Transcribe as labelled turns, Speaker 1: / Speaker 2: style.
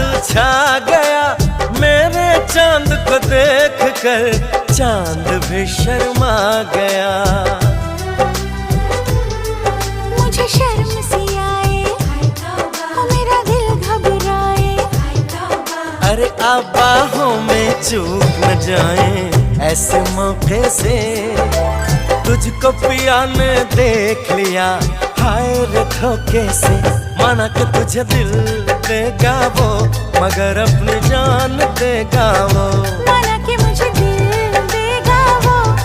Speaker 1: जादू छा गया मेरे चांद को देख कर, चांद भी शर्मा गया।
Speaker 2: मुझे शर्म सी आए, मेरा दिल घबराए।
Speaker 1: अरे आप बाहों में चूक न जाए ऐसे मौके से, तुझको पिया ने देख लिया हाय रे धोखे से। माना कि तुझे दिल देगा वो, मगर अपनी जान देगा वो।
Speaker 2: माना कि